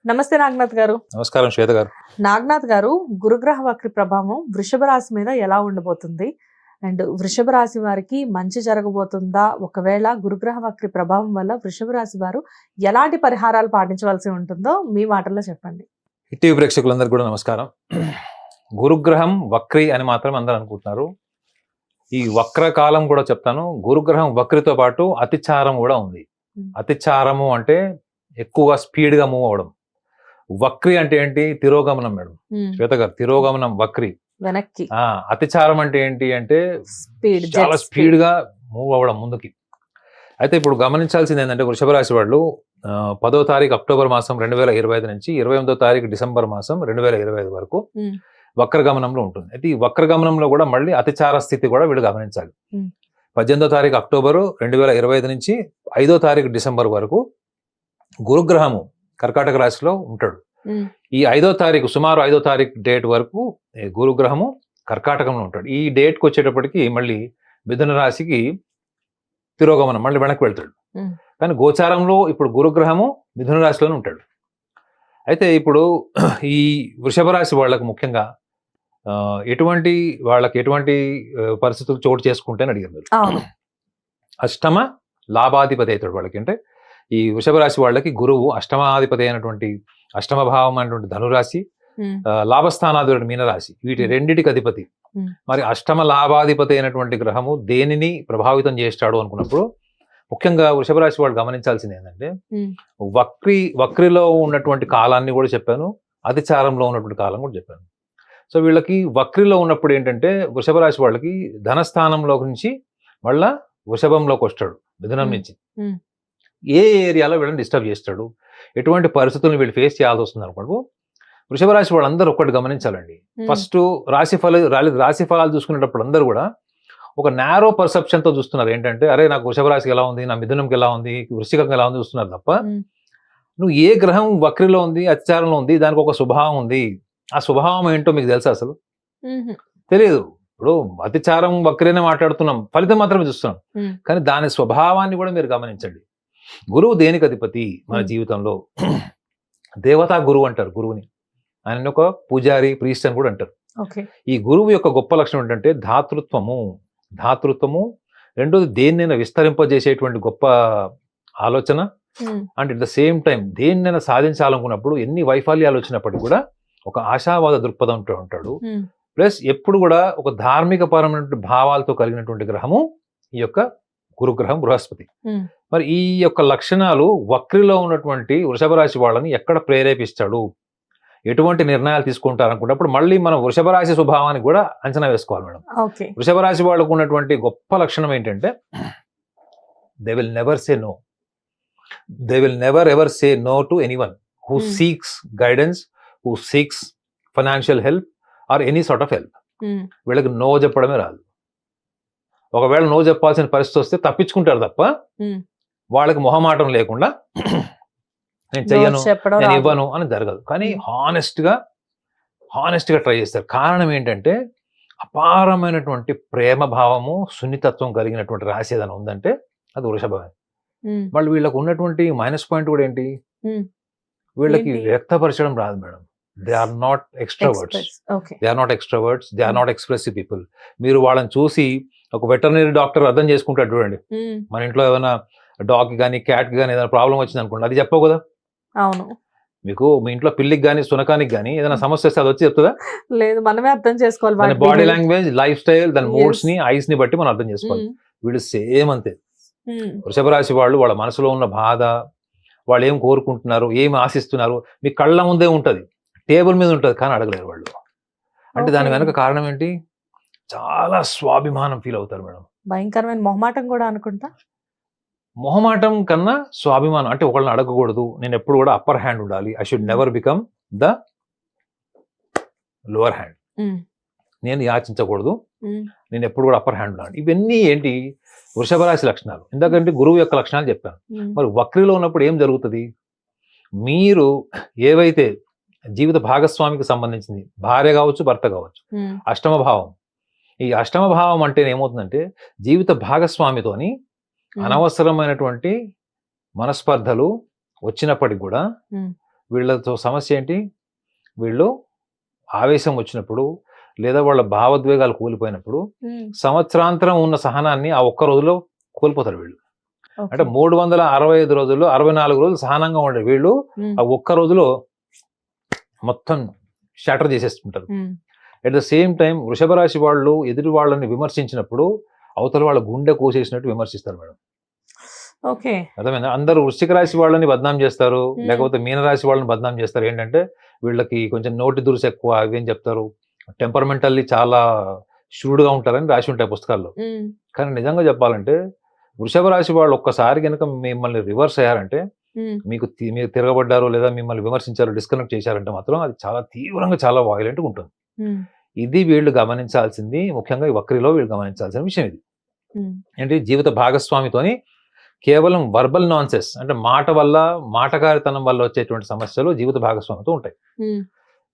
నమస్తే నాగనాథ్ గారు. నమస్కారం శ్వేత గారు. నాగనాథ్ గారు, గురుగ్రహ వక్రి ప్రభావం వృషభ రాశి మీద ఎలా ఉండబోతుంది? అండ్ వృషభ రాశి వారికి మంచి జరగబోతుందా? ఒకవేళ గురుగ్రహ వక్రి ప్రభావం వల్ల వృషభ రాశి వారు ఎలాంటి పరిహారాలు పాటించవలసి ఉంటుందో మీ మాటల్లో చెప్పండి. టీవీ ప్రేక్షకులందరికీ కూడా నమస్కారం. గురుగ్రహం వక్రి అని మాత్రం అందరూ అనుకుంటున్నారు. ఈ వక్రకాలం కూడా చెప్తాను. గురుగ్రహం వక్రితో పాటు అతిచారం కూడా ఉంది. అతిచారము అంటే ఎక్కువగా స్పీడ్గా మూవ్ అవడం. వక్రి అంటే ఏంటి? తిరోగమనం మేడం. శ్వేత గారు, తిరోగమనం వక్రి వెనక్కి. అతిచారం అంటే ఏంటి అంటే చాలా స్పీడ్ గా మూవ్ అవ్వడం ముందుకి. అయితే ఇప్పుడు గమనించాల్సింది ఏంటంటే వృషభ రాశి వాళ్ళు 10వ తారీఖు అక్టోబర్ మాసం 2025 నుంచి 28వ తారీఖు డిసెంబర్ మాసం 2025 వరకు వక్రగమనంలో ఉంటుంది. అయితే ఈ వక్రగమనంలో కూడా మళ్ళీ అతిచార స్థితి కూడా వీళ్ళు గమనించాలి. 18వ తారీఖు అక్టోబరు 2025 నుంచి 5వ తారీఖు డిసెంబర్ వరకు గురుగ్రహము కర్కాటక రాశిలో ఉంటాడు. ఈ 5వ తారీఖు సుమారు 5వ తారీఖు డేట్ వరకు గురుగ్రహము కర్కాటకంలో ఉంటాడు. ఈ డేట్కి వచ్చేటప్పటికి మళ్ళీ మిథున రాశికి తిరోగమనం, మళ్ళీ వెనక్కి వెళ్తాడు. కానీ గోచారంలో ఇప్పుడు గురుగ్రహము మిథున రాశిలోనే ఉంటాడు. అయితే ఇప్పుడు ఈ వృషభ రాశి వాళ్ళకు ముఖ్యంగా ఎటువంటి పరిస్థితులు చోటు చేసుకుంటేనే అడిగారు. అష్టమ లాభాధిపతి అవుతాడు వాళ్ళకి. అంటే ఈ వృషభ రాశి వాళ్ళకి గురువు అష్టమాధిపతి అయినటువంటి అష్టమ భావం అయినటువంటి ధనురాశి, లాభస్థానాధిపతి మీనరాశి, వీటి రెండిటికి అధిపతి. మరి అష్టమ లాభాధిపతి అయినటువంటి గ్రహము దేనిని ప్రభావితం చేస్తాడు అనుకున్నప్పుడు ముఖ్యంగా వృషభ రాశి వాళ్ళు గమనించాల్సింది ఏంటంటే వక్రిలో ఉన్నటువంటి కాలాన్ని కూడా చెప్పాను, అతిచారంలో ఉన్నటువంటి కాలం కూడా చెప్పాను. సో వీళ్ళకి వక్రిలో ఉన్నప్పుడు ఏంటంటే వృషభ రాశి వాళ్ళకి ధనస్థానంలో నుంచి మళ్ళా వృషభంలోకి వస్తాడు, మిథునం నుంచి. ఏ ఏరియాలో వీళ్ళని డిస్టర్బ్ చేస్తాడు, ఎటువంటి పరిస్థితులను వీళ్ళు ఫేస్ చేయాల్సి వస్తుంది అనుకోండి. వృషభ రాశి వాళ్ళందరూ ఒక్కటి గమనించాలండి. ఫస్ట్ రాశి ఫలాలు చూసుకునేటప్పుడు అందరూ కూడా ఒక నారో పర్సెప్షన్తో చూస్తున్నారు. ఏంటంటే అరే నాకు వృషభ రాశికి ఎలా ఉంది, నా మిథునంకి ఎలా ఉంది, వృశ్చికంకి ఎలా ఉంది చూస్తున్నారు తప్ప నువ్వు ఏ గ్రహం వక్రిలో ఉంది, అతిచారంలో ఉంది, దానికి ఒక స్వభావం ఉంది. ఆ స్వభావం ఏంటో మీకు తెలుసా? అసలు తెలియదు. ఇప్పుడు అతిచారం వక్రేనే మాట్లాడుతున్నాం, ఫలితం మాత్రమే చూస్తున్నాం. కానీ దాని స్వభావాన్ని కూడా మీరు గమనించండి. గురువు దేనికి అధిపతి మన జీవితంలో? దేవతా గురువు అంటారు గురువుని. ఆయన ఒక పూజారి, ప్రీస్ట్ అని కూడా అంటారు. ఈ గురువు యొక్క గొప్ప లక్షణం ఏంటంటే ధాతృత్వము, రెండోది దేన్నైనా విస్తరింపజేసేటువంటి గొప్ప ఆలోచన. And at the same time దేన్నైనా సాధించాలనుకున్నప్పుడు ఎన్ని వైఫల్యాలు వచ్చినప్పటికీ కూడా ఒక ఆశావాద దృక్పథంతో ఉంటాడు. ప్లస్ ఎప్పుడు కూడా ఒక ధార్మిక పరమైనటువంటి భావాలతో కలిగినటువంటి గ్రహము ఈ యొక్క గురుగ్రహం, బృహస్పతి. మరి ఈ యొక్క లక్షణాలు వక్రిలో ఉన్నటువంటి వృషభ రాశి వాళ్ళని ఎక్కడ ప్రేరేపిస్తాడు, ఎటువంటి నిర్ణయాలు తీసుకుంటారు అనుకున్నప్పుడు మళ్ళీ మనం వృషభ రాశి స్వభావాన్ని కూడా అంచనా వేసుకోవాలి మేడం. వృషభ రాశి వాళ్ళకు ఉన్నటువంటి గొప్ప లక్షణం ఏంటంటే they will never say no. They will never ever say no to anyone who seeks guidance, who seeks financial help or any sort of help. వీళ్ళకి నో చెప్పడమే రాదు. ఒకవేళ నో చెప్పాల్సిన పరిస్థితి వస్తే తప్పించుకుంటారు తప్ప వాళ్ళకి మొహమాటం లేకుండా నేను చెయ్యను, నేను ఇవ్వను అని జరగదు. కానీ హానెస్ట్ గా ట్రై చేస్తారు. కారణం ఏంటంటే అపారమైనటువంటి ప్రేమ భావము, సున్నితత్వం కలిగినటువంటి రాశి ఏదైనా ఉందంటే అది వృషభమే. వాళ్ళు వీళ్ళకు ఉన్నటువంటి మైనస్ పాయింట్ కూడా ఏంటి? వీళ్ళకి వ్యక్తపరచడం రాదు madam. They are not extroverts, they are not expressive people. మీరు వాళ్ళని చూసి ఒక వెటర్నరీ డాక్టర్ అర్థం చేసుకుంటాడు చూడండి. మన ఇంట్లో ఏమైనా డాగ్ కానీ క్యాట్ కానీ ఏదైనా ప్రాబ్లం వచ్చింది అనుకోండి, అది చెప్పవు కదా. అవును. మీకు మీ ఇంట్లో పిల్లికి కానీ సునకానికి కానీ ఏదైనా సమస్య వస్తే అది వచ్చి చెప్తుందా? లేదు, మనమే అర్థం చేసుకోవాలి. దాని బాడీ లాంగ్వేజ్, లైఫ్ స్టైల్, దాని మూడ్స్ ని, ఐస్ ని బట్టి మనం అర్థం చేసుకోవాలి. వీళ్ళు సేమ్ అంతే. వృషభ రాశి వాళ్ళు వాళ్ళ మనసులో ఉన్న బాధ, వాళ్ళు ఏం కోరుకుంటున్నారు, ఏం ఆశిస్తున్నారు మీ కళ్ళ ముందే ఉంటది, టేబుల్ మీద ఉంటది, కానీ అడగలేరు వాళ్ళు. అంటే దాని వెనక కారణం ఏంటి? చాలా స్వాభిమానం ఫీల్ అవుతారు మేడం. భయంకరమైన మొహమాటం కూడా అనుకుంటా. మొహమాటం కన్నా స్వాభిమానం. అంటే ఒకళ్ళని అడగకూడదు, నేను ఎప్పుడు కూడా అప్పర్ హ్యాండ్ ఉండాలి, I should never become the lower hand, నేను యాచించకూడదు, నేను ఎప్పుడు కూడా అప్పర్ హ్యాండ్ ఉండాలి. ఇవన్నీ ఏంటి? వృషభ రాశి లక్షణాలు. ఎందుకంటే గురువు యొక్క లక్షణాలు చెప్పాను. మరి వక్రిలో ఉన్నప్పుడు ఏం జరుగుతుంది? మీరు ఏవైతే జీవిత భాగస్వామికి సంబంధించింది, భార్య కావచ్చు, భర్త కావచ్చు, అష్టమ భావం. ఈ అష్టమ భావం అంటే ఏమవుతుందంటే జీవిత భాగస్వామితోని అనవసరమైనటువంటి మనస్పర్ధలు వచ్చినప్పటికి కూడా వీళ్ళతో సమస్య ఏంటి? వీళ్ళు ఆవేశం వచ్చినప్పుడు లేదా వాళ్ళ భావోద్వేగాలు కూలిపోయినప్పుడు సంవత్సరాంతరం ఉన్న సహనాన్ని ఆ ఒక్క రోజులో కోల్పోతారు వీళ్ళు. అంటే 365 రోజుల్లో 64 రోజులు సహనంగా ఉండే వీళ్ళు ఆ ఒక్క రోజులో మొత్తం షాటర్ చేసేస్తుంటారు. అట్ ద సేమ్ టైం వృషభ రాశి వాళ్ళు ఎదుటి వాళ్ళని విమర్శించినప్పుడు అవతల వాళ్ళ గుండె కోసేసినట్టు విమర్శిస్తారు మేడం. ఓకే, అర్థమైందా? అందరూ వృశ్చిక రాశి వాళ్ళని బద్నాం చేస్తారు, లేకపోతే మీనరాశి వాళ్ళని బద్నాం చేస్తారు. ఏంటంటే వీళ్ళకి కొంచెం నోటి దురుసు ఎక్కువ, అవేం చెప్తారు, టెంపర్మెంటల్లీ చాలా షూడ్గా ఉంటారని రాసి ఉంటాయి పుస్తకాల్లో. కానీ నిజంగా చెప్పాలంటే వృషభ రాశి వాళ్ళు ఒక్కసారి కనుక మిమ్మల్ని రివర్స్ అయ్యారంటే, మీరు తిరగబడ్డారు లేదా మిమ్మల్ని విమర్శించారు, డిస్కనెక్ట్ చేశారంటే మాత్రం అది చాలా తీవ్రంగా చాలా వాయిలెంట్గా ఉంటుంది. ఇది వీళ్ళు గమనించాల్సింది, ముఖ్యంగా ఈ వక్రిలో వీళ్ళు గమనించాల్సిన విషయం ఇది. ఏంటి, జీవిత భాగస్వామితోని కేవలం వర్బల్ నాన్సెస్ అంటే మాట వల్ల, మాటకారితనం వల్ల వచ్చేటువంటి సమస్యలు జీవిత భాగస్వామితో ఉంటాయి.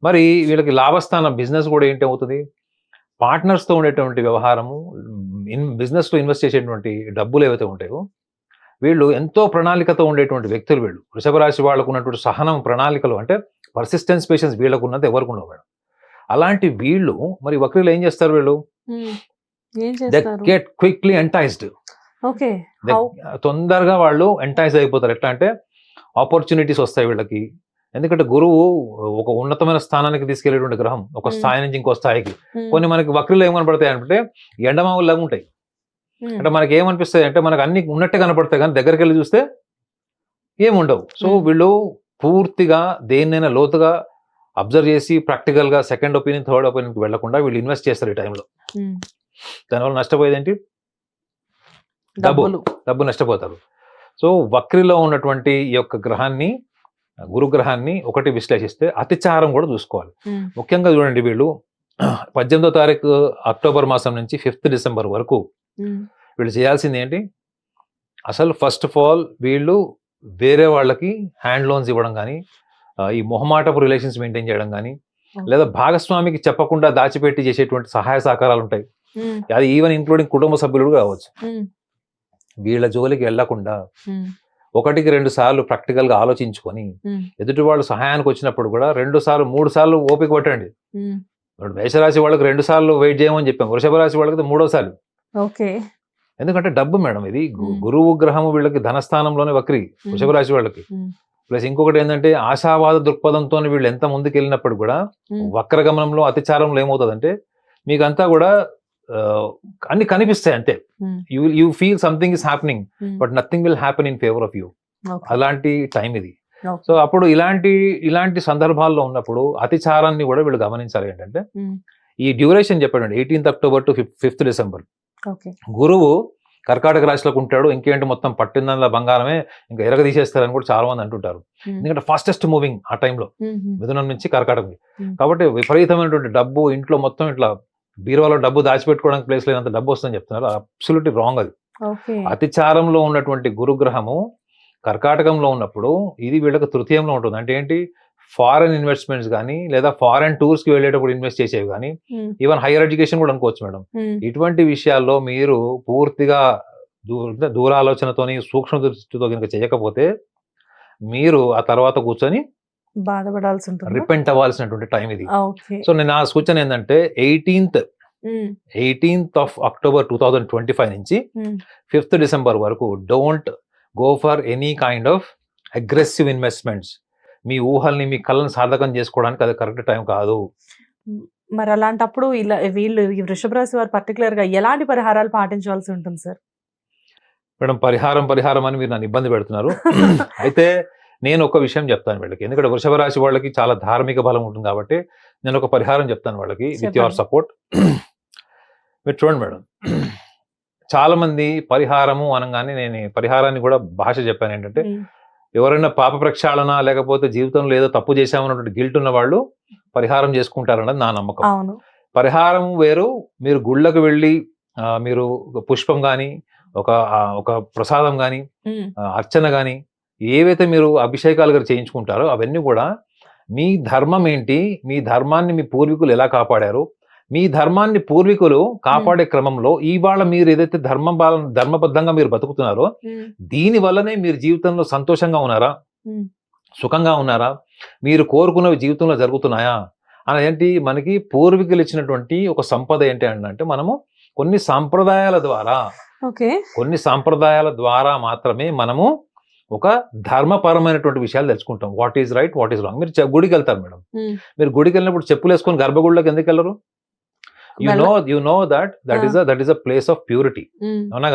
మరి వీళ్ళకి లాభస్థానం బిజినెస్ కూడా ఏంటి అవుతుంది, పార్ట్నర్స్తో ఉండేటువంటి వ్యవహారము, బిజినెస్లో ఇన్వెస్ట్ చేసేటువంటి డబ్బులు ఏవైతే ఉంటాయో వీళ్ళు ఎంతో ప్రణాళికతో ఉండేటువంటి వ్యక్తులు వీళ్ళు. వృషభ రాశి వాళ్ళకు ఉన్నటువంటి సహనం, ప్రణాళికలు అంటే పర్సిస్టెన్స్, పేషెన్స్ వీళ్ళకు ఉన్నంత ఎవరికి ఉండవు మేడం. అలాంటి వీళ్ళు మరి వక్రీలు ఏం చేస్తారు, వీళ్ళు దే గెట్ క్విక్లీ ఎంటైజ్డ్. తొందరగా వాళ్ళు ఎంటైజ్ అయిపోతారు. ఎట్లా అంటే ఆపర్చునిటీస్ వస్తాయి వీళ్ళకి. ఎందుకంటే గురువు ఒక ఉన్నతమైన స్థానానికి తీసుకెళ్లేటువంటి గ్రహం, ఒక స్థాయి నుంచి ఇంకో స్థాయికి. కొన్ని మనకి వక్రీలు ఏమనపడతాయి అంటే ఎండమావులాగా ఉంటాయి. అంటే మనకి ఏమనిపిస్తాయి అంటే మనకు అన్ని ఉన్నట్టే కనపడతాయి, కానీ దగ్గరికి వెళ్ళి చూస్తే ఏముండవు. సో వీళ్ళు పూర్తిగా దేన్నైనా లోతుగా అబ్జర్వ్ చేసి ప్రాక్టికల్గా సెకండ్ ఒపీనియన్, థర్డ్ ఒపీనియన్కి వెళ్లకుండా వీళ్ళు ఇన్వెస్ట్ చేస్తారు ఈ టైంలో. దానివల్ల నష్టపోయేది ఏంటి, డబ్బు నష్టపోతారు. సో వక్రిలో ఉన్నటువంటి ఈ యొక్క గ్రహాన్ని, గురుగ్రహాన్ని ఒకటి విశ్లేషిస్తే అతిచారం కూడా చూసుకోవాలి. ముఖ్యంగా చూడండి, వీళ్ళు 18వ తారీఖు అక్టోబర్ మాసం నుంచి 5th డిసెంబర్ వరకు వీళ్ళు చేయాల్సింది ఏంటి, అసలు ఫస్ట్ ఆఫ్ ఆల్ వీళ్ళు వేరే వాళ్ళకి హ్యాండ్ లోన్స్ ఇవ్వడం కానీ, ఈ మొహమాటపు రిలేషన్స్ మెయింటైన్ చేయడం కానీ, లేదా భాగస్వామికి చెప్పకుండా దాచిపెట్టి చేసేటువంటి సహాయ సహకారాలు ఉంటాయి. అది ఈవెన్ ఇంక్లూడింగ్ కుటుంబ సభ్యులు కావచ్చు. వీళ్ళ జోలికి వెళ్లకుండా 1-2 సార్లు ప్రాక్టికల్ గా ఆలోచించుకొని ఎదుటి వాళ్ళు సహాయానికి వచ్చినప్పుడు కూడా 2 సార్లు 3 సార్లు ఓపిక పట్టండి. మేషరాశి వాళ్ళకి 2 సార్లు వెయిట్ చేయమని చెప్పాం, వృషభ రాశి వాళ్ళకి 3వ సార్లు. ఎందుకంటే డబ్బు మేడం, ఇది గురువు గ్రహము వీళ్ళకి ధనస్థానంలోనే వక్రి వృషభ రాశి వాళ్ళకి. ప్లస్ ఇంకొకటి ఏంటంటే ఆశావాద దృక్పథంతో వీళ్ళు ఎంత ముందుకు వెళ్ళినప్పుడు కూడా వక్రగమనంలో, అతిచారంలో ఏమవుతుందంటే మీకు అంతా కూడా అన్ని కనిపిస్తాయి అంతే. You feel something is happening but nothing will happen in favour of you. అలాంటి టైం ఇది. సో అప్పుడు ఇలాంటి సందర్భాల్లో ఉన్నప్పుడు అతిచారాన్ని కూడా వీళ్ళు గమనించాలి. ఏంటంటే ఈ డ్యూరేషన్ చెప్పండి, 18th October to 5th December. గురువు కర్కాటక రాశిలోకి ఉంటాడు. ఇంకేంటి, మొత్తం పట్టిందల్లా బంగారమే, ఇంకా ఎరగ తీసేస్తారని కూడా చాలా మంది అంటుంటారు. ఎందుకంటే ఫాస్టెస్ట్ మూవింగ్ ఆ టైంలో మిథునం నుంచి కర్కాటకం. కాబట్టి విపరీతమైనటువంటి డబ్బు ఇంట్లో మొత్తం ఇట్లా బీరువాలో డబ్బు దాచిపెట్టుకోవడానికి ప్లేస్ లేనంత డబ్బు వస్తుందని చెప్తున్నారు. అబ్సల్యూట్లీ రాంగ్ అది. అతిచారంలో ఉన్నటువంటి గురుగ్రహము కర్కాటకంలో ఉన్నప్పుడు ఇది వీళ్ళకి తృతీయంలో ఉంటుంది. అంటే ఏంటి, ఫారెన్ ఇన్వెస్ట్మెంట్స్ కానీ లేదా ఫారెన్ టూర్స్ కి వెళ్ళేటప్పుడు ఇన్వెస్ట్ చేసేవి కానీ, ఈవెన్ హైయర్ ఎడ్యుకేషన్ కూడా అనుకోవచ్చు మేడం. ఇటువంటి విషయాల్లో మీరు పూర్తిగా దూరాలోచనతోని, సూక్ష్మ దృష్టితో కనుక చేయకపోతే మీరు ఆ తర్వాత కూర్చొని బాధపడాల్సి ఉంటుంది, రిపెంట్ అవ్వాల్సినటువంటి టైం ఇది. సో నేను ఆ సూచన ఏంటంటే 18th of October 2025 నుంచి 5th డిసెంబర్ వరకు don't go for any kind of aggressive investments. మీ ఊహల్ని, మీ కళ్ళని సార్థకం చేసుకోవడానికి అది కరెక్ట్ టైం కాదు. మరి అలాంటప్పుడు ఇలా వీళ్ళు ఈ వృషభ రాశి వారు పర్టికులర్ గా ఎలాంటి పరిహారాలు పాటించవలసి ఉంటుంది సార్? మేడం పరిహారం అని మీరు నన్ను ఇబ్బంది పెడుతున్నారు. అయితే నేను ఒక విషయం చెప్తాను వీళ్ళకి, ఎందుకంటే వృషభ రాశి వాళ్ళకి చాలా ధార్మిక బలం ఉంటుంది కాబట్టి నేను ఒక పరిహారం చెప్తాను వాళ్ళకి విత్ యువర్ సపోర్ట్. మీరు చూడండి మేడం, చాలా మంది పరిహారము అనగానే నేను పరిహారాన్ని కూడా భాష చెప్పాను. ఏంటంటే ఎవరైనా పాప ప్రక్షాళన లేకపోతే జీవితంలో ఏదో తప్పు చేశామన్నటువంటి గిల్ట్ ఉన్న వాళ్ళు పరిహారం చేసుకుంటారన్నది నా నమ్మకం. పరిహారం వేరు, మీరు గుళ్ళకు వెళ్ళి మీరు పుష్పం కానీ ఒక ప్రసాదం కానీ అర్చన కానీ ఏవైతే మీరు అభిషేకాలు గారు చేయించుకుంటారో అవన్నీ కూడా మీ ధర్మం ఏంటి, మీ ధర్మాన్ని మీ పూర్వీకులు ఎలా కాపాడారు, మీ ధర్మాన్ని పూర్వీకులు కాపాడే క్రమంలో ఇవాళ మీరు ఏదైతే ధర్మబద్ధంగా మీరు బతుకుతున్నారో దీని వల్లనే మీరు జీవితంలో సంతోషంగా ఉన్నారా, సుఖంగా ఉన్నారా, మీరు కోరుకున్నవి జీవితంలో జరుగుతున్నాయా అనేది మనకి పూర్వీకులు ఇచ్చినటువంటి ఒక సంపద ఏంటి అంటే మనము కొన్ని సాంప్రదాయాల ద్వారా మాత్రమే మనము ఒక ధర్మపరమైనటువంటి విషయాలు తెలుసుకుంటాం. What is right, what is wrong. మీరు గుడికి వెళ్తారు మేడం, మీరు గుడికి వెళ్ళినప్పుడు చెప్పులు వేసుకొని గర్భగుడిలోకి ఎందుకు వెళ్ళరు? You know that is a place of purity. అవునా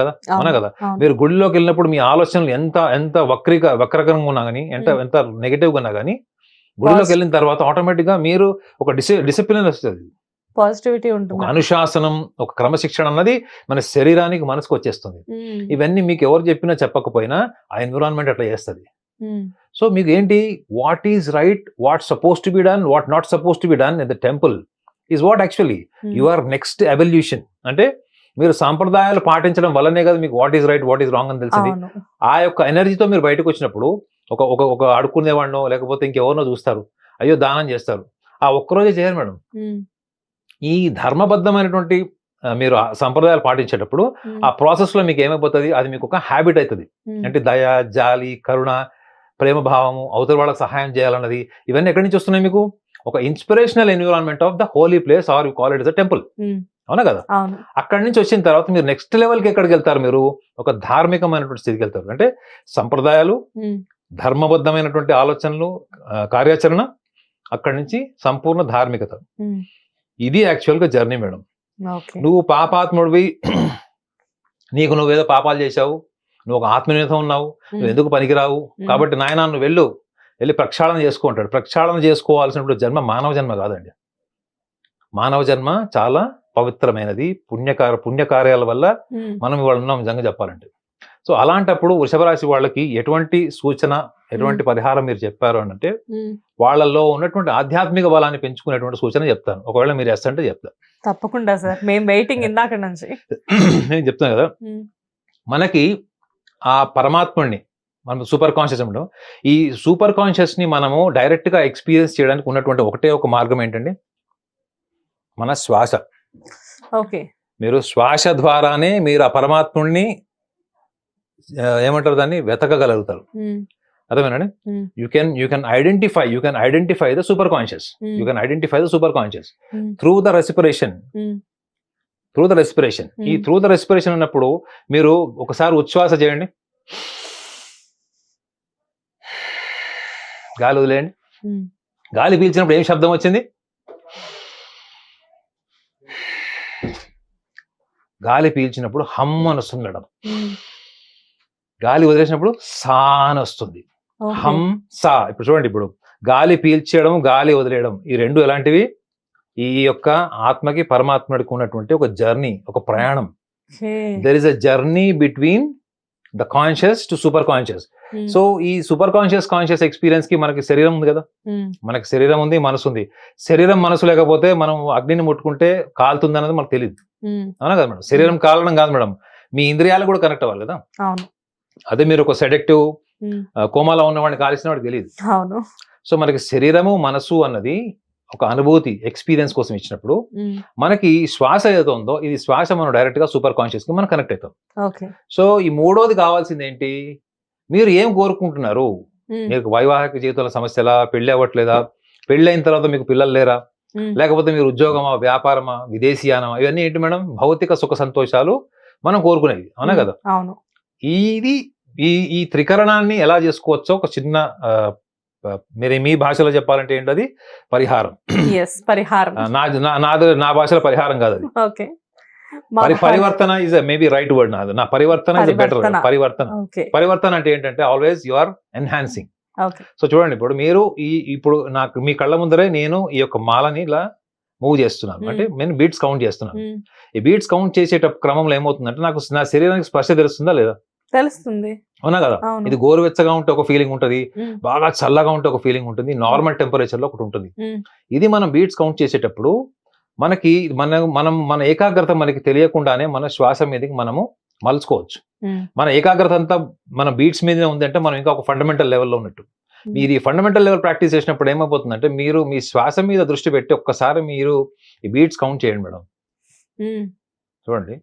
కదా. మీరు గుడిలోకి వెళ్ళినప్పుడు మీ ఆలోచనలు ఎంత వక్రకంగా ఉన్నా కానీ, ఎంత నెగటివ్ గా ఉన్నా కానీ, గుడిలోకి వెళ్ళిన తర్వాత ఆటోమేటిక్ గా మీరు ఒక డిసిప్లిన్ వస్తుంది, పాజిటివిటీ ఉంటుంది, ఒక అనుశాసనం, ఒక క్రమశిక్షణ అన్నది మన శరీరానికి, మనసుకు వచ్చేస్తుంది. ఇవన్నీ మీకు ఎవరు చెప్పినా చెప్పకపోయినా ఆ ఎన్విరాన్మెంట్ అట్లా చేస్తుంది. సో మీకు ఏంటి, what is right, what suppose to be done, what not suppose to be done in the temple is what actually your next evolution. అంటే మీరు సాంప్రదాయాలు పాటించడం వల్లనే కదా మీకు what is right, what is wrong అని తెలిసింది. ఆ యొక్క ఎనర్జీతో మీరు బయటకు వచ్చినప్పుడు ఒక అడుక్కునేవాడినో లేకపోతే ఇంకెవరినో చూస్తారు, అయ్యో దానం చేస్తారు. ఆ ఒక్కరోజే చేయరు మేడం. ఈ ధర్మబద్ధమైనటువంటి మీరు సంప్రదాయాలు పాటించేటప్పుడు ఆ ప్రాసెస్ లో మీకు ఏమైపోతుంది, అది మీకు ఒక హ్యాబిట్ అవుతుంది. అంటే దయ, జాలి, కరుణ, ప్రేమ భావము, అవతల వాళ్ళకి సహాయం చేయాలన్నది, ఇవన్నీ ఎక్కడి నుంచి వస్తున్నాయి? మీకు ఒక inspirational environment of the holy place, or you call it as a temple. అవునా కదా. అక్కడి నుంచి వచ్చిన తర్వాత మీరు నెక్స్ట్ లెవెల్కి ఎక్కడికి వెళ్తారు? మీరు ఒక ధార్మికమైనటువంటి స్థితికి వెళ్తారు. అంటే సంప్రదాయాలు, ధర్మబద్ధమైనటువంటి ఆలోచనలు, కార్యాచరణ, అక్కడి నుంచి సంపూర్ణ ధార్మికత. ఇది యాక్చువల్గా జర్నీ మేడం. నువ్వు పాపాత్ముడివి, నీకు నువ్వేదో పాపాలు చేశావు, నువ్వు ఒక ఆత్మీయత ఉన్నావు, నువ్వు ఎందుకు పనికిరావు, కాబట్టి నాయన నువ్వు వెళ్ళి ప్రక్షాళన చేసుకుంటాడు. ప్రక్షాళన చేసుకోవాల్సినప్పుడు జన్మ మానవ జన్మ కాదండి. మానవ జన్మ చాలా పవిత్రమైనది. పుణ్యకార్యాల వల్ల మనం ఇవాళ ఉన్నాం నిజంగా చెప్పాలంటే. సో అలాంటప్పుడు వృషభ రాశి వాళ్ళకి ఎటువంటి సూచన, ఎటువంటి పరిహారం మీరు చెప్పారు అంటే వాళ్ళల్లో ఉన్నటువంటి ఆధ్యాత్మిక బలాన్ని పెంచుకునేటువంటి సూచన చెప్తాను. ఒకవేళ మీరు ఎస్ అంటే చెప్తాను. తప్పకుండా సార్, మేము వెయిటింగ్ ఇందాక నుంచి. నేను చెప్తాను కదా, మనకి ఆ పరమాత్ముడిని మనం సూపర్ కాన్షియస్ ఉండడం, ఈ సూపర్ కాన్షియస్ ని మనము డైరెక్ట్ గా ఎక్స్పీరియన్స్ చేయడానికి ఉన్నటువంటి ఒకటే ఒక మార్గం ఏంటండి, మన శ్వాస. ఓకే, మీరు శ్వాస ద్వారానే మీరు ఆ పరమాత్ముడిని ఏమంటారు, దాన్ని వెతకగలుగుతారు. అర్థమేనండి. You can identify the super conscious. You can identify the super conscious through the respiration. ఈ త్రూ ద రెస్పిరేషన్ అన్నప్పుడు మీరు ఒకసారి ఉచ్ఛ్వాస చేయండి, గాలి వదిలేయండి. గాలి పీల్చినప్పుడు ఏం శబ్దం వచ్చింది? గాలి పీల్చినప్పుడు హమ్ అని వస్తుంది మేడం. గాలి వదిలేసినప్పుడు సా అని వస్తుంది. హమ్ సా. ఇప్పుడు చూడండి, ఇప్పుడు గాలి పీల్చేయడం, గాలి వదిలేయడం, ఈ రెండు ఎలాంటివి? ఈ యొక్క ఆత్మకి పరమాత్మకి ఉన్నటువంటి ఒక జర్నీ, ఒక ప్రయాణం. There is a journey between the conscious to super conscious. So ఈ సూపర్ కాన్షియస్ ఎక్స్పీరియన్స్ కి మనకి శరీరం ఉంది కదా, మనకి శరీరం ఉంది, మనసు ఉంది. శరీరం మనసు లేకపోతే మనం అగ్నిని ముట్టుకుంటే కాలుతుంది అన్నది మనకు తెలియదు. అవునా కదా మేడం. శరీరం కాలడం కాదు మేడం, మీ ఇంద్రియాలు కూడా కనెక్ట్ అవ్వాలి కదా. అదే మీరు ఒక సెడక్టివ్ కోమాలో ఉన్న వాడిని కాల్చిన వాడికి తెలియదు. సో మనకి శరీరము, మనసు అన్నది ఒక అనుభూతి, ఎక్స్పీరియన్స్ కోసం ఇచ్చినప్పుడు మనకి శ్వాస ఏదో ఉందో, ఇది శ్వాస మనం డైరెక్ట్ గా సూపర్ కాన్షియస్ కి మనం కనెక్ట్ అవుతాం. సో ఈ మూడోది కావాల్సింది ఏంటి? మీరు ఏం కోరుకుంటున్నారు? మీకు వైవాహిక జీవితంలో సమస్యలా, పెళ్లి అవ్వట్లేదా, పెళ్లి అయిన తర్వాత మీకు పిల్లలు లేరా, లేకపోతే మీరు ఉద్యోగమా, వ్యాపారమా, విదేశీయానమా, ఇవన్నీ ఏంటి మేడం? భౌతిక సుఖ సంతోషాలు మనం కోరుకునేవి. అవునా కదా. ఇది ఈ త్రికరణాన్ని ఎలా చేసుకోవచ్చో ఒక చిన్న మీరు మీ భాషలో చెప్పాలంటే ఏంటది? పరిహారం. నా భాషలో పరిహారం కాదు అది. పరివర్తన ఇస్ మేబీ రైట్ వర్డ్. నా పరివర్తన ఇస్ బెటర్. పరివర్తన అంటే ఏంటంటే always you are enhancing. So చూడండి, ఇప్పుడు మీరు ఇప్పుడు నాకు మీ కళ్ళ ముందరే నేను ఈ యొక్క మాలని ఇలా మూవ్ చేస్తున్నాను, అంటే నేను బీట్స్ కౌంట్ చేస్తున్నాను. ఈ బీట్స్ కౌంట్ చేసేటప్పుడు క్రమంలో ఏమవుతుందంటే నాకు నా శరీరానికి స్పర్శ తెలుస్తుందా లేదా? తెలుస్తుంది. అవునా కదా. ఇది గోరువెచ్చగా ఉంటే ఒక ఫీలింగ్ ఉంటుంది, బాగా చల్లగా ఉంటే ఒక ఫీలింగ్ ఉంటుంది, నార్మల్ టెంపరేచర్ లో ఒకటి ఉంటుంది. ఇది మనం బీట్స్ కౌంట్ చేసేటప్పుడు మనకి మన ఏకాగ్రత మనకి తెలియకుండానే మన శ్వాస మీదకి మనము మలుచుకోవచ్చు. మన ఏకాగ్రత అంతా మన బీట్స్ మీదనే ఉందంటే మనం ఇంకా ఒక ఫండమెంటల్ లెవెల్లో ఉన్నట్టు. మీరు ఈ ఫండమెంటల్ లెవెల్ ప్రాక్టీస్ చేసినప్పుడు ఏమైపోతుందంటే మీరు మీ శ్వాస మీద దృష్టి పెట్టి ఒక్కసారి మీరు ఈ బీట్స్ కౌంట్ చేయండి మేడం. చూడండి,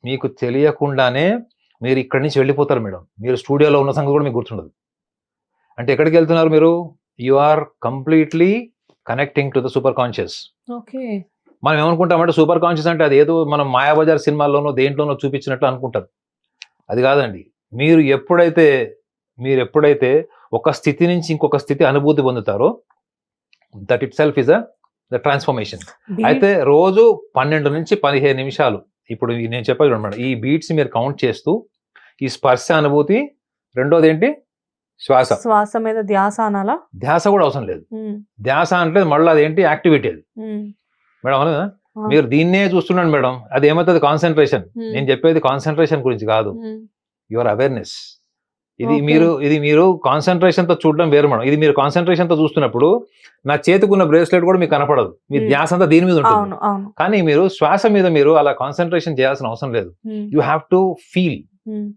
మీకు తెలియకుండానే మీరు ఇక్కడి నుంచి వెళ్ళిపోతారు మేడం. మీరు స్టూడియోలో ఉన్న సంగతి కూడా మీకు గుర్తుండదు. అంటే ఎక్కడికి వెళ్తున్నారు మీరు? You are completely connecting to the super conscious. Okay. మనం ఏమనుకుంటామంటే సూపర్ కాన్షియస్ అంటే అది ఏదో మనం మాయాబజార్ సినిమాల్లోనో దేంట్లోనో చూపించినట్లు అనుకుంటారు. అది కాదండి. మీరు ఎప్పుడైతే ఒక స్థితి నుంచి ఇంకొక స్థితి అనుభూతి పొందుతారో that itself is the transformation. అయితే రోజు 12 నుంచి 15 నిమిషాలు ఇప్పుడు నేను చెప్పాను అనమాట, ఈ బీట్స్ మీరు కౌంట్ చేస్తూ ఈ స్పర్శ అనుభూతి, రెండోది ఏంటి శ్వాస మీద ధ్యాస అనాలా? ధ్యాస కూడా అవసరం లేదు. ధ్యాస అంటే మళ్ళీ అదేంటి యాక్టివిటీ అది మేడం. అవునా? మీరు దీన్నే చూస్తున్నాను మేడం, అది ఏమవుతుంది కాన్సన్ట్రేషన్. నేను చెప్పేది కాన్సన్ట్రేషన్ గురించి కాదు, యువర్ అవేర్నెస్. ఇది మీరు కాన్సన్ట్రేషన్ తో చూడడం వేరు మేడం. ఇది మీరు కాన్సన్ట్రేషన్ తో చూస్తున్నప్పుడు నా చేతికున్న బ్రేస్లెట్ కూడా మీకు కనపడదు, మీ ధ్యాస అంతా దీని మీద ఉంటుంది. కానీ మీరు శ్వాస మీద మీరు అలా కాన్సన్ట్రేషన్ చేయాల్సిన అవసరం లేదు. You have to feel.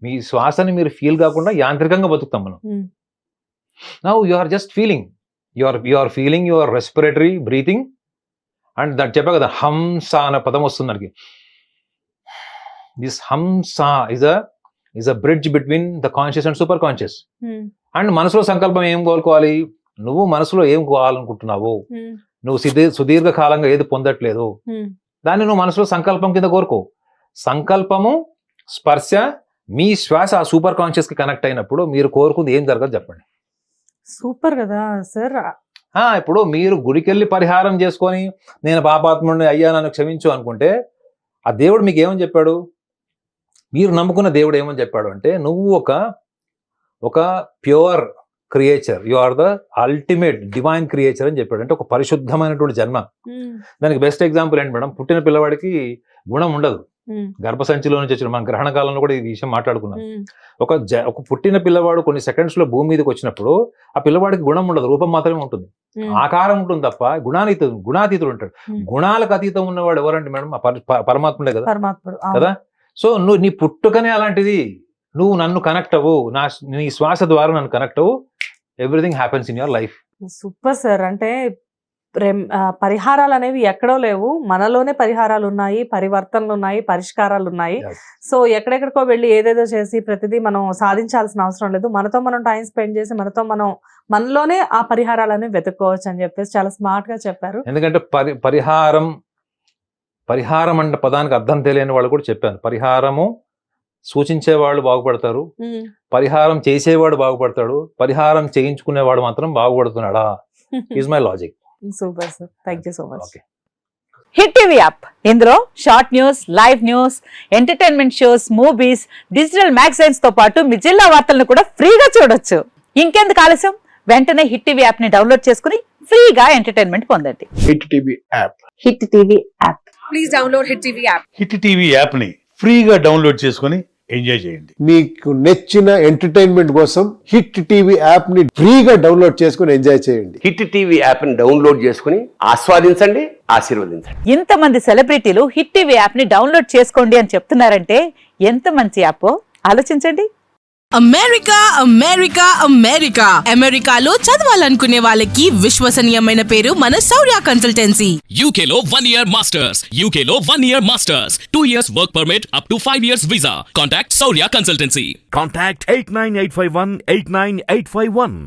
మీ శ్వాసని మీరు ఫీల్ కాకుండా యాంత్రికంగా బతుకుతాం మనం. Now you are just feeling, you are feeling your respiratory breathing. And that చెప్పా కదా, హంస అనే పదం వస్తుంది మనకి. దిస్ హంస is a bridge between the conscious and super conscious. And మనసులో సంకల్పం ఏం కోరుకోవాలి? నువ్వు మనసులో ఏం కోవాలనుకుంటున్నావు, నువ్వు సుదీర్ఘ కాలంగా ఏది పొందట్లేదు, దాన్ని నువ్వు మనసులో సంకల్పం కింద కోరుకో. సంకల్పము, స్పర్శ, మీ శ్వాస ఆ సూపర్ కాన్షియస్ కి కనెక్ట్ అయినప్పుడు మీరు కోరుకుంది ఏం జరగదు చెప్పండి. సూపర్ కదా సార్. ఇప్పుడు మీరు గుడికెళ్ళి పరిహారం చేసుకొని నేను పాపాత్ముడిని అయ్యా నన్ను క్షమించు అనుకుంటే ఆ దేవుడు మీకు ఏమని చెప్పాడు? మీరు నమ్ముకున్న దేవుడు ఏమని చెప్పాడు అంటే, నువ్వు ఒక pure creature, you are the ultimate divine creature అని చెప్పాడు. అంటే ఒక పరిశుద్ధమైనటువంటి జన్మ. దానికి బెస్ట్ ఎగ్జాంపుల్ ఏంటి మేడం? పుట్టిన పిల్లవాడికి గుణం ఉండదు, గర్భసంచిలో నుంచి వచ్చిన. మన గ్రహణ కాలంలో కూడా ఈ విషయం మాట్లాడుకున్నాం. ఒక పుట్టిన పిల్లవాడు కొన్ని సెకండ్స్ లో భూమి మీదకి వచ్చినప్పుడు ఆ పిల్లవాడికి గుణం ఉండదు, రూపం మాత్రమే ఉంటుంది, ఆకారం ఉంటుంది తప్ప గుణాతీతుడు ఉంటాడు. గుణాలకు అతీతం ఉన్నవాడు ఎవరంటే మేడం? పరమాత్ముడే కదా. కదా. సో నువ్వు నీ పుట్టుకనే అలాంటిది. నువ్వు నన్ను కనెక్ట్ అవ్వు, నీ శ్వాస ద్వారా నన్ను కనెక్ట్ అవ్వు, everything happens in your life. Super sir. అంటే పరిహారాలు అనేవి ఎక్కడో లేవు, మనలోనే పరిహారాలు ఉన్నాయి, పరివర్తనలు ఉన్నాయి, పరిష్కారాలు ఉన్నాయి. సో ఎక్కడెక్కడికో వెళ్ళి ఏదేదో చేసి ప్రతిదీ మనం సాధించాల్సిన అవసరం లేదు. మనతో మనం టైం స్పెండ్ చేసి మనలోనే ఆ పరిహారాలను వెతుక్కోవచ్చు అని చెప్పేసి చాలా స్మార్ట్ గా చెప్పారు. ఎందుకంటే పరిహారం అంటే పదానికి అర్థం తెలియని వాళ్ళు కూడా చెప్పాను. పరిహారము సూచించే వాళ్ళు బాగుపడతారు, పరిహారం చేసేవాడు బాగుపడతాడు, పరిహారం చేయించుకునేవాడు మాత్రం బాగుపడుతున్నాడా? Is my logic. Super sir, thank you so much. Hit TV app, ఇందులో short news, live news, entertainment shows, movies, digital magazines తో పాటు మీ జిల్లా వార్తలను కూడా ఫ్రీగా చూడొచ్చు. ఇంకెందుకు ఆలస్యం? వెంటనే హిట్ టీవీ యాప్ ని డౌన్లోడ్ చేసుకుని ఫ్రీగా ఎంటర్టైన్మెంట్ పొందండి. Hit TV app. Hit TV app. Please download hit TV app. Hit TV app ని ఫ్రీగా డౌన్లోడ్ చేసుకుని ఎంజాయ్ చేయండి. మీకు నచ్చిన ఎంటర్టైన్మెంట్ కోసం హిట్ టీవీ యాప్ ని ఫ్రీగా డౌన్లోడ్ చేసుకుని ఎంజాయ్ చేయండి. హిట్ టీవీ యాప్ ని డౌన్లోడ్ చేసుకుని ఆస్వాదించండి, ఆశీర్వదించండి. ఇంతమంది సెలబ్రిటీలు హిట్ టీవీ యాప్ ని డౌన్లోడ్ చేసుకోండి అని చెప్తున్నారంటే ఎంత మంచి యాప్ ఆలోచించండి. అమెరికా అమెరికాలో చదవాలనుకునే వాళ్ళకి విశ్వసనీయమైన పేరు మన శౌర్య కన్సల్టెన్సీ. UK లో 1 year masters, UK లో 1 year masters, 2 years work permit up to 5 years visa. Contact Saurya Consultancy. Contact 89851 89851.